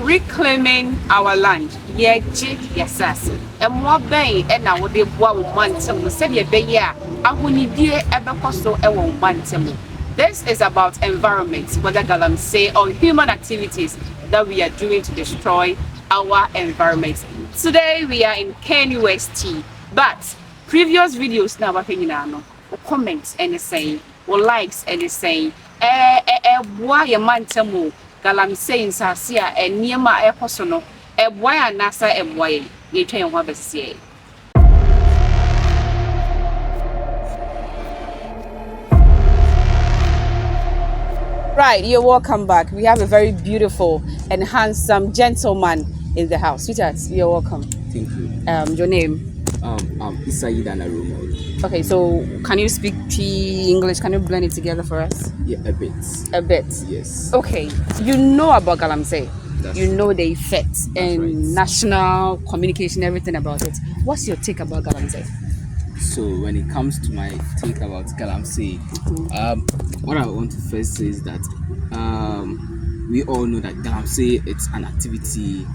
reclaiming our land. Yes. And more bay and now would be one month said ye be ya. I will need dear ever costo a month. This is about environment, whether Galamsey or human activities that we are doing to destroy our environment. Today we are in KNUST, but previous videos now comments anything or likes anything. Why a man temu Galamsey in Sasia and Niema a personal why nasa why you train one say. Right, you're welcome back. We have a very beautiful and handsome gentleman in the house. Sweetheart, you're welcome. Thank you. Your name? Isaid Anarumo. Okay, so can you speak English? Can you blend it together for us? Yeah, a bit. A bit? Yes. Okay, you know about Galamsey. You Right. know the effects and right. national communication, everything about it. What's your take about Galamsey? So when it comes to my take about Galamsey, what I want to first say is that we all know that Galamsey it's an activity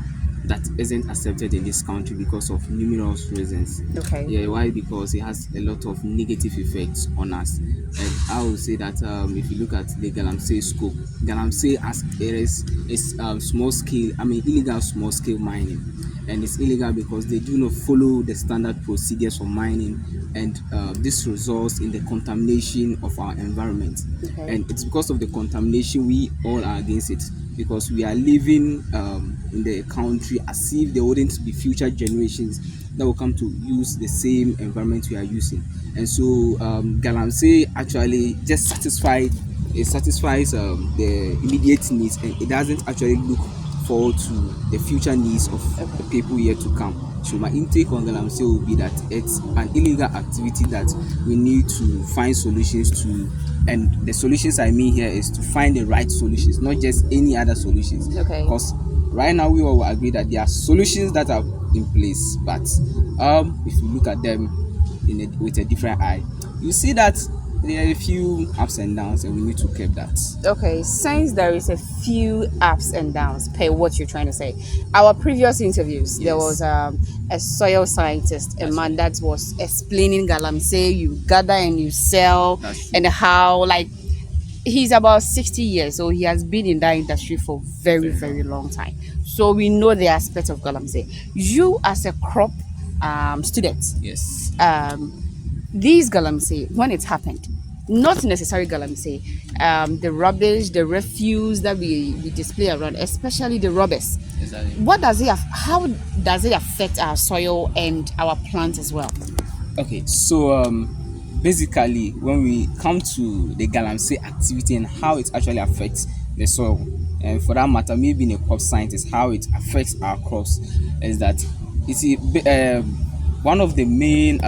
that isn't accepted in this country because of numerous reasons. Okay. Yeah, why? Because it has a lot of negative effects on us. And I would say that if you look at the Galamsey scope, Galamsey as it is small scale, illegal small scale mining. And it's illegal because they do not follow the standard procedures for mining, and this results in the contamination of our environment. Okay. And it's because of the contamination we all are against it, because we are living in the country as if there wouldn't be future generations that will come to use the same environment we are using. And so Galamsey actually just satisfies the immediate needs, and it doesn't actually look forward to the future needs of the people yet to come. So my intake on Galamsey will be that it's an illegal activity that we need to find solutions to, and the solutions I mean here is to find the right solutions, not just any other solutions. Okay. Because right now we all agree that there are solutions that are in place, but if you look at them with a different eye, you see that there are a few ups and downs, and we need to keep that. Okay, since there is a few ups and downs, per what you're trying to say. Our previous interviews, there was a soil scientist, a man that was explaining Galamsey, you gather and you sell, and how he's about 60 years, so he has been in that industry for very, very long time. So we know the aspect of Galamsey. You as a crop student, Yes. these Galamsey, when it happened, not necessarily Galamsey, the rubbish, the refuse that we display around, especially the rubbish. Exactly. How does it affect our soil and our plants as well? Okay, so basically, when we come to the Galamsey activity and how it actually affects the soil, and for that matter, me being a crop scientist, how it affects our crops is that you see, one of the main,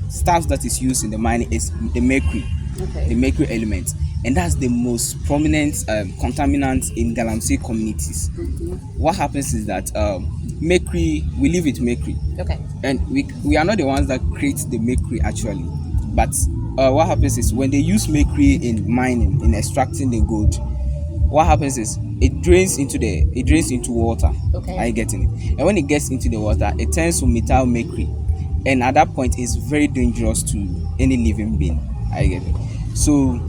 stuff that is used in the mining is the mercury. Okay. The mercury element, and that's the most prominent contaminant in Galamsey communities. Mm-hmm. What happens is that mercury, we live with mercury. Okay. And we are not the ones that create the mercury actually, but what happens is when they use mercury in mining, in extracting the gold, what happens is it drains into water. Okay. Are you getting it? And when it gets into the water, it turns to methyl mercury, and at that point it's very dangerous to any living being. Are you getting it? So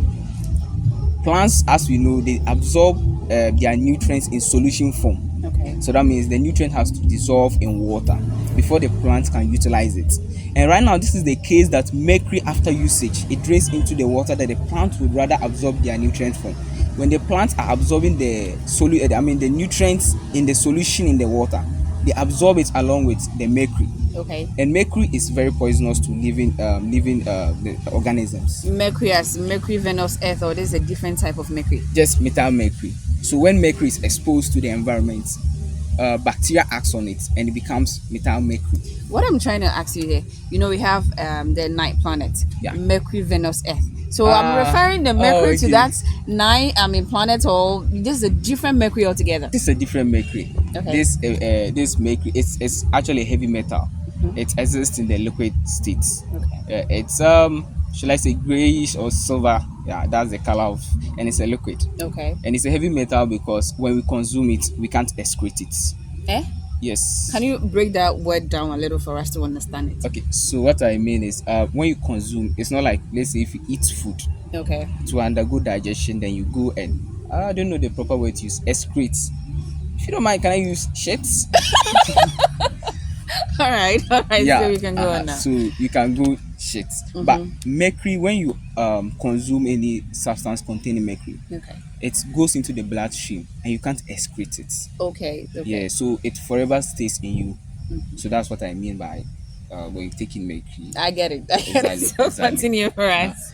plants, as we know, they absorb their nutrients in solution form. Okay. So that means the nutrient has to dissolve in water before the plant can utilize it. And right now, this is the case that mercury, after usage, it drains into the water that the plant would rather absorb their nutrient from. When the plants are absorbing the nutrients in the solution in the water, they absorb it along with the mercury. Okay. And mercury is very poisonous to living organisms. Mercury as mercury Venus Earth, or this is a different type of mercury? Just methyl mercury. So when mercury is exposed to the environment, bacteria acts on it and it becomes methyl mercury. What I'm trying to ask you here, we have the night planet, Mercury, Venus, Earth. So I'm referring the Mercury to that night planet, or this is a different Mercury altogether? This is a different Mercury. Okay. This Mercury, it's actually a heavy metal. Mm-hmm. It exists in the liquid state. Okay. It's should I say grayish or silver? Yeah, that's the color of, and it's a liquid. Okay. And it's a heavy metal because when we consume it, we can't excrete it. Eh? Yes. Can you break that word down a little for us to understand it? Okay, so what I mean is, when you consume, it's not like, let's say if you eat food Okay. to undergo digestion, then you go and, I don't know the proper word to use, excrete. If you don't mind, can I use shits? All right. All right. Yeah. So we can go on now. So you can go shit. But mercury, when you consume any substance containing mercury, Okay. it goes into the bloodstream and you can't excrete it. Okay. Yeah, so it forever stays in you. So that's what I mean by when you're taking mercury. I get it. I get it. Exactly, So exactly. continue for us.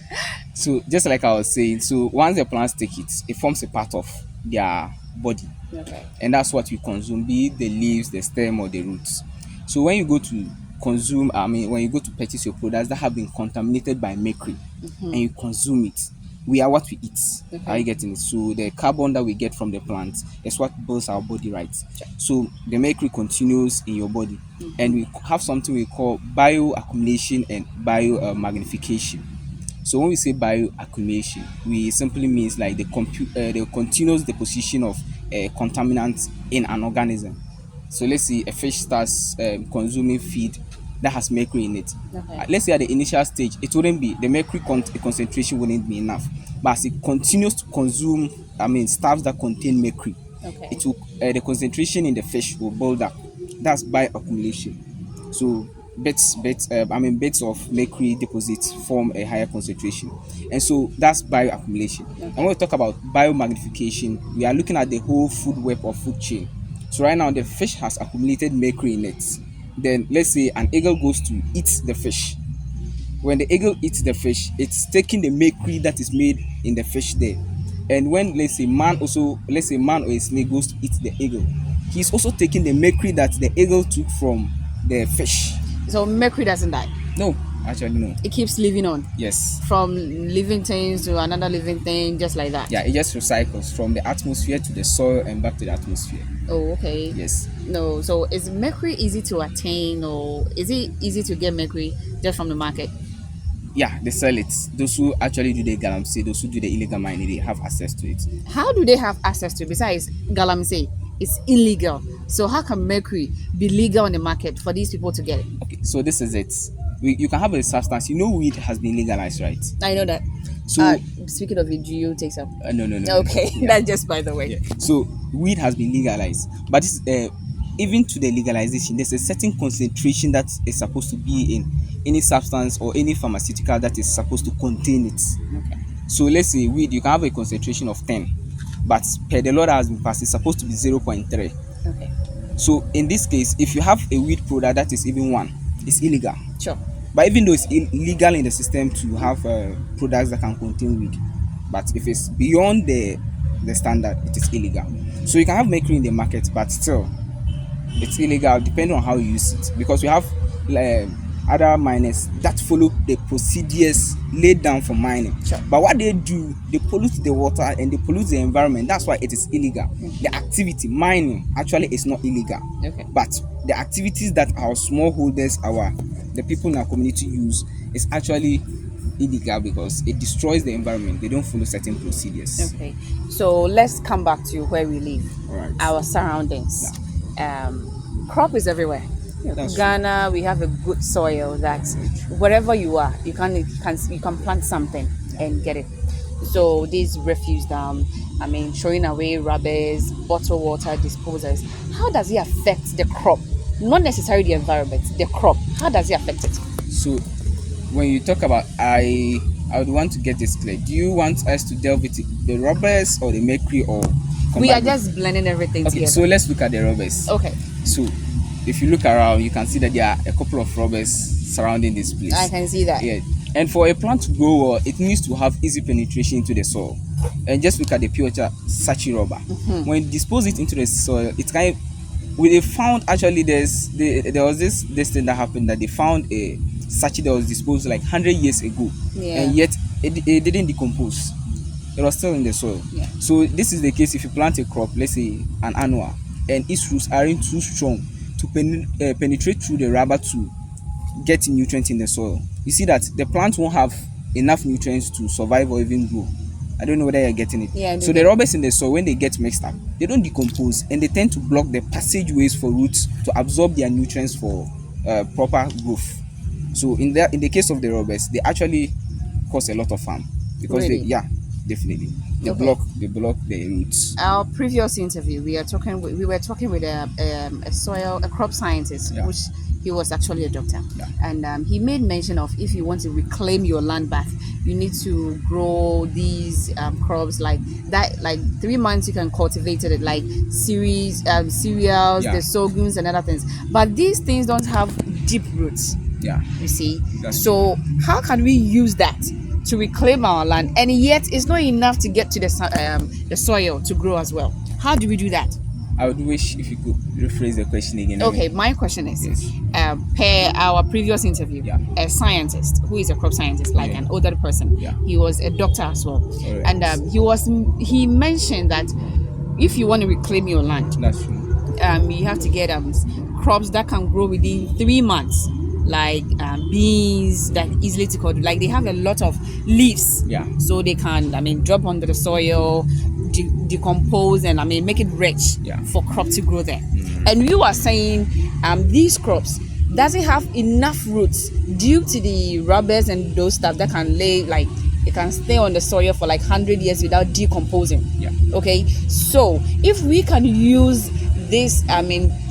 So just like I was saying, so once the plants take it, it forms a part of their body. Okay. And that's what we consume, be it the leaves, the stem, or the roots. So when you go to consume, when you go to purchase your products that have been contaminated by mercury and you consume it, we are what we eat. Are you getting it? So the carbon that we get from the plant is what builds our body, right? So the mercury continues in your body, and we have something we call bioaccumulation and biomagnification. So when we say bioaccumulation, we simply means like the continuous deposition of contaminants in an organism. So let's say a fish starts consuming feed that has mercury in it. Okay. Let's say at the initial stage, it wouldn't be, the mercury concentration wouldn't be enough. But as it continues to consume, stuffs that contain mercury, Okay. it will the concentration in the fish will build up. That's bioaccumulation. So bits of mercury deposits form a higher concentration, and so that's bioaccumulation. And when we talk about biomagnification, we are looking at the whole food web or food chain. So right now the fish has accumulated mercury in it. Then let's say an eagle goes to eat the fish. When the eagle eats the fish, it's taking the mercury that is made in the fish there. And when let's say man or a snake goes to eat the eagle, he's also taking the mercury that the eagle took from the fish. So mercury doesn't die. No, actually no. It keeps living on. Yes. From living things to another living thing, just like that. Yeah, it just recycles from the atmosphere to the soil and back to the atmosphere. Oh, okay. Yes. No, so is mercury easy to attain, or is it easy to get mercury just from the market? Yeah, they sell it. Those who actually do the galamsey, those who do the illegal mining, they have access to it. How do they have access to it? Besides galamsey, it's illegal. So how can mercury be legal on the market for these people to get it? Okay, so this is it. You can have a substance. You know, weed has been legalized, right? I know that. So Speaking of it, GU takes up. no. Okay, Yeah. that's just by the way. Yeah. So weed has been legalized, but this, even to the legalization, there's a certain concentration that is supposed to be in any substance or any pharmaceutical that is supposed to contain it. Okay. So let's say weed, you can have a concentration of 10, but per the law that has been passed, it's supposed to be 0.3. Okay. So in this case, if you have a weed product that is even 1, it's illegal. Sure. But even though it's illegal in the system to have products that can contain weed, but if it's beyond the standard, it is illegal. So you can have mercury in the market, but still, it's illegal depending on how you use it. Because we have other miners that follow the procedures laid down for mining. Sure. But what they do, they pollute the water and they pollute the environment. That's why it is illegal. The activity, mining, actually is not illegal. Okay. But the activities that our smallholders, the people in our community use, is actually illegal because it destroys the environment. They don't follow certain procedures. Okay. So let's come back to where we live. All right. Our surroundings. Crop is everywhere. Yeah, that's Ghana, we have a good soil that wherever you are, you can plant something and get it. So these refuse throwing away rubbers, bottled water disposals, how does it affect the crop? Not necessarily the environment, the crop. How does it affect it? So when you talk about, I would want to get this clear. Do you want us to delve into the rubbers or the mercury, or We are just blending everything okay, together. so let's look at the rubbers. Okay. So if you look around, you can see that there are a couple of rubbers surrounding this place. I can see that. Yeah. And for a plant to grow well, it needs to have easy penetration into the soil. And just look at the pure sachi rubber. When you dispose it into the soil, it's kind of, they found actually there was this thing that happened, that they found a sachi that was disposed like 100 years ago, Yeah. and yet it didn't decompose. It was still in the soil. Yeah. So this is the case if you plant a crop, let's say an annual, and its roots aren't too strong to penetrate through the rubber to get nutrients in the soil. You see that the plant won't have enough nutrients to survive or even grow. I don't know whether you're getting it. Yeah, I do So get the rubbers in the soil, when they get mixed up, they don't decompose and they tend to block the passageways for roots to absorb their nutrients for proper growth. So in the case of the rubbers, they actually cause a lot of harm because Really? definitely they Okay. block the roots. Our previous interview, we were talking with a crop scientist, Yeah. which he was actually a doctor, Yeah. and he made mention of if you want to reclaim your land back, you need to grow these crops like that. Like 3 months, you can cultivate it like cereals, Yeah. the sorghums, and other things. But these things don't have deep roots. Yeah. You see, That's so how can we use that to reclaim our land, and yet it's not enough to get to the soil to grow as well? How do we do that? I would wish if you could rephrase the question again. Okay, my question is, Yes. per our previous interview, Yeah. a scientist who is a crop scientist, like Yeah. an older person, Yeah. he was a doctor as well, Alright. and he mentioned that if you want to reclaim your land, That's true. you have to get crops that can grow within 3 months, like beans that easily to cultivate. Like they have a lot of leaves, Yeah. so they can drop onto the soil, decompose, and make it rich Yeah. for crop to grow there. And you are saying these crops doesn't have enough roots due to the rubbers and those stuff that can lay, like it can stay on the soil for like 100 years without decomposing. Yeah. Okay, so if we can use this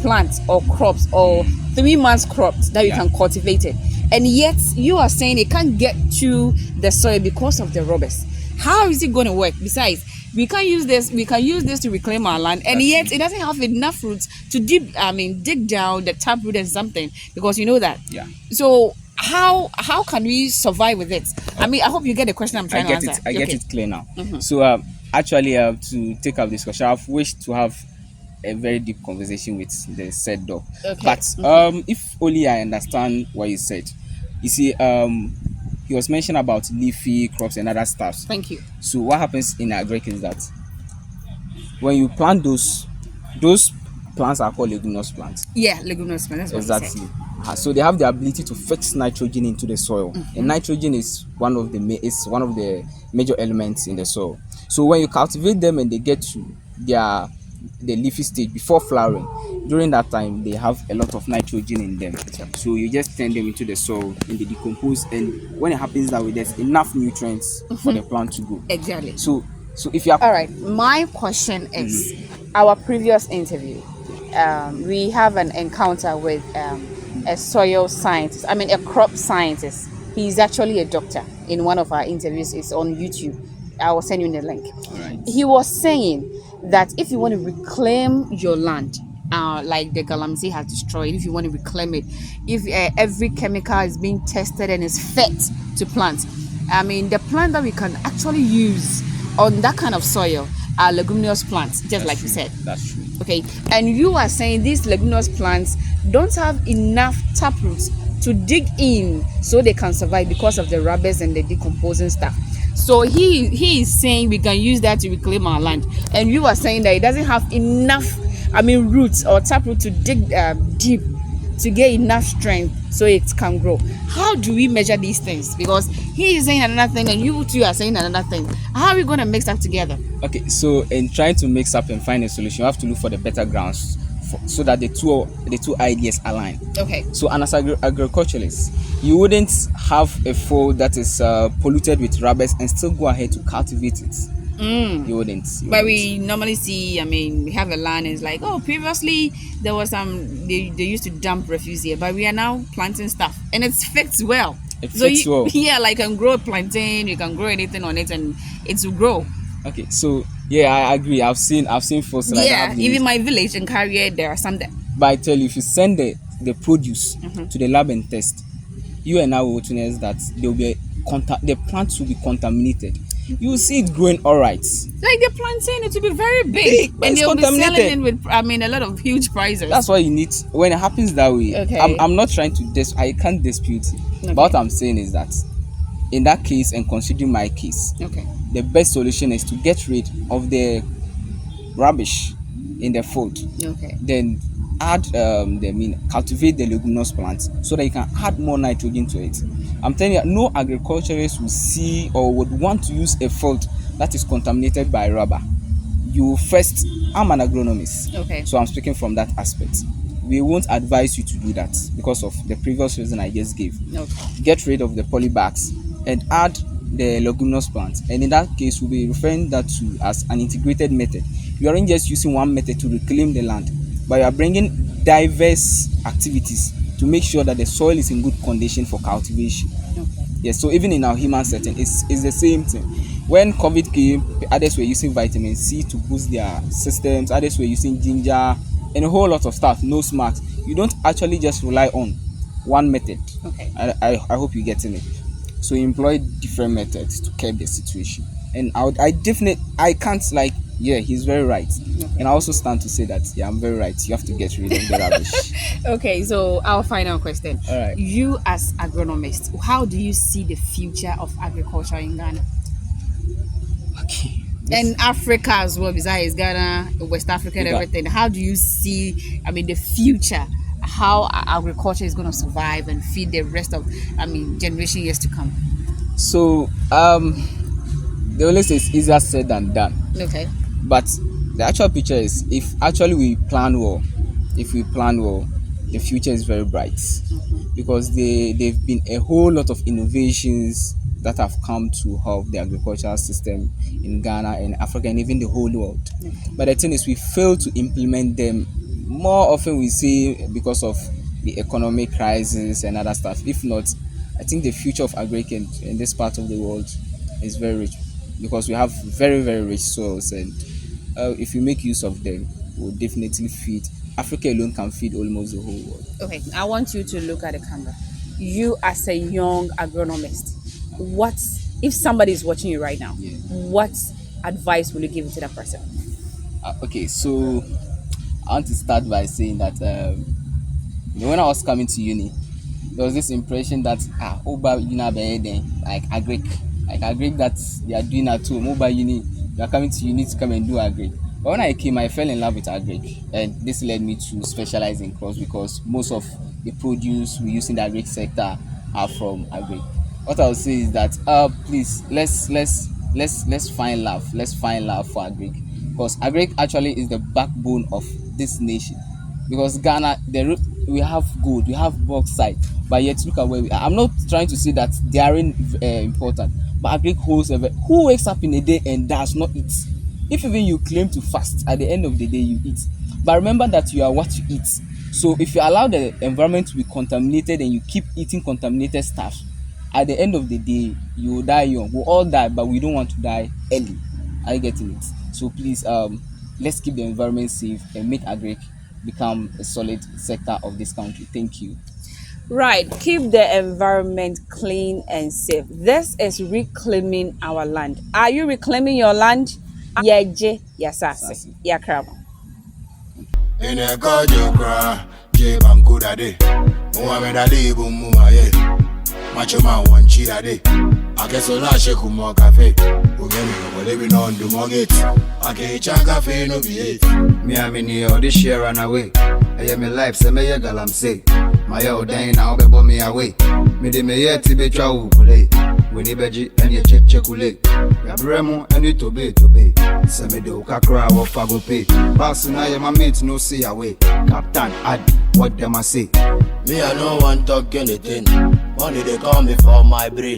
plants or crops or 3 months crops that you Yeah. can cultivate it, and yet you are saying it can't get to the soil because of the rubbers, how is it going to work? Besides, we can use this to reclaim our land, and That's yet true. it doesn't have enough roots to dig down the taproot and something, because you know that. Yeah. So how can we survive with it? I hope you get the question I'm I trying get to it. answer. I get Okay. it clear now. So actually, to take up this question, I've wished to have a very deep conversation with the said doc. Okay. But if only I understand what you said, you see, he was mentioning about leafy crops and other stuff. Thank you. So what happens in agric is that when you plant those plants are called leguminous plants. Yeah, leguminous plants. That's what Exactly. So they have the ability to fix nitrogen into the soil, and nitrogen is one of the major elements in the soil. So when you cultivate them and they get to the leafy stage before flowering, during that time they have a lot of nitrogen in them. So you just turn them into the soil and they decompose, and when it happens that way, there's enough nutrients for the plant to grow. Exactly. So if you are All right. My question is, our previous interview, we have an encounter with a soil scientist. A crop scientist. He's actually a doctor. In one of our interviews, it's on YouTube. I will send you the link. Alright. He was saying that if you want to reclaim your land, like the Galamsey has destroyed, if you want to reclaim it, if every chemical is being tested and is fed to plants, the plant that we can actually use on that kind of soil are leguminous plants, just like you said. That's true. Okay, and you are saying these leguminous plants don't have enough taproots to dig in so they can survive because of the rubbers and the decomposing stuff. So he is saying we can use that to reclaim our land, and you are saying that it doesn't have enough roots or taproot to dig deep to get enough strength so it can grow. How do we measure these things? Because he is saying another thing and you two are saying another thing. How are we going to mix that together? Okay, so in trying to mix up and find a solution, you have to look for the better grounds so that the two ideas align. Okay. So, and as agriculturalists, you wouldn't have a field that is polluted with rubbers and still go ahead to cultivate it. You wouldn't. But we normally see, we have a land and it's like, oh, previously there was they used to dump refuse here, but we are now planting stuff and it fits well. It fits well. Yeah, like you can grow plantain, you can grow anything on it and it will grow. Okay, so yeah, I agree. I've seen fields like that. Even my village in Carrier, there are some there. But I tell you, if you send the produce to the lab and test, you and I will witness that there will be the plants will be contaminated. You will see it growing all right. Like the plantain, it will be very big, but and it's they'll be selling contaminated. it with, a lot of huge prices. That's why you need, when it happens that way. Okay. I'm not trying to I can't dispute it. Okay. But what I'm saying is that in that case, and considering my case, Okay. the best solution is to get rid of the rubbish in the food. Okay. Then add cultivate the leguminous plants so that you can add more nitrogen to it. I'm telling you, no agriculturist will see or would want to use a field that is contaminated by rubber. You first, I'm an agronomist, Okay. so I'm speaking from that aspect. We won't advise you to do that because of the previous reason I just gave. Okay. Get rid of the polybags and add the leguminous plants, and in that case we'll be referring that to as an integrated method. You aren't just using one method to reclaim the land, but you are bringing diverse activities to make sure that the soil is in good condition for cultivation. Okay. Yes, so even in our human setting, it's the same thing. When COVID came, others were using vitamin C to boost their systems, others were using ginger and a whole lot of stuff, no smart. You don't actually just rely on one method. Okay. I hope you're getting it. So you employ different methods to curb the situation. And I can't like, yeah, he's very right. Okay. And I also stand to say that, yeah, I'm very right. You have to get rid of the rubbish. Okay, so our final question. All right. You as agronomist, how do you see the future of agriculture in Ghana? Okay. And Africa as well, besides Ghana, West Africa and everything. How do you see, the future, how agriculture is going to survive and feed the rest of, generation years to come? So, they always say it's easier said than done. Okay. But the actual picture is, if we plan well, the future is very bright. Mm-hmm. Because they've been a whole lot of innovations that have come to help the agricultural system in Ghana and Africa and even the whole world. Mm-hmm. But the thing is, we fail to implement them. More often we see because of the economic crisis and other stuff. If not, I think the future of agriculture in this part of the world is very rich, because we have very, very rich soils, and if you make use of them, we'll definitely feed. Africa alone can feed almost the whole world. Okay, I want you to look at the camera. You as a young agronomist, what if somebody is watching you right now? Yeah. What advice will you give to that person? Okay, so I want to start by saying that when I was coming to uni, there was this impression that like agric that they are doing at home. Mobile uni, you are coming to uni to come and do agric. But when I came, I fell in love with agric, and this led me to specialize in crops, because most of the produce we use in the agric sector are from agric. What I would say is that please let's find love. Let's find love for agric, because agric actually is the backbone of this nation. Because Ghana, we have gold, we have bauxite, but yet look at where we are. I'm not trying to say that they aren't important, but agric holds who wakes up in a day and does not eat? If even you claim to fast, at the end of the day you eat. But remember that you are what you eat. So if you allow the environment to be contaminated and you keep eating contaminated stuff, at the end of the day you will die young. We'll all die, but we don't want to die early. Are you getting it? So please, let's keep the environment safe and make agric become a solid sector of this country. Thank you. Right, keep the environment clean and safe. This is reclaiming our land. Are you reclaiming your land? Yeje yasase yakrama. In a gojo cry, J Bankuda de Muhammad Ali Bumuaye, Macho Man one cheetah de. I guess Ola Shekumo Cafe, Ugemi, living on the mortgage. I can't cafe no be it. Me, I mean, all this year run away. I am a life, some a galam say. My old day now, be me away. Me de me yet to be chow. We need beji and your check late. Yabremo and it to be. Some do kakra or fago pay. Passing I am a mate, no see away. Captain, add what them I say. Me, I no one talk anything. Money they call me for my brain.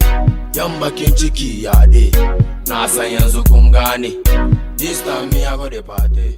Yamba kinchiki ya de. Na sayanzo kumgani. This time me I got the party.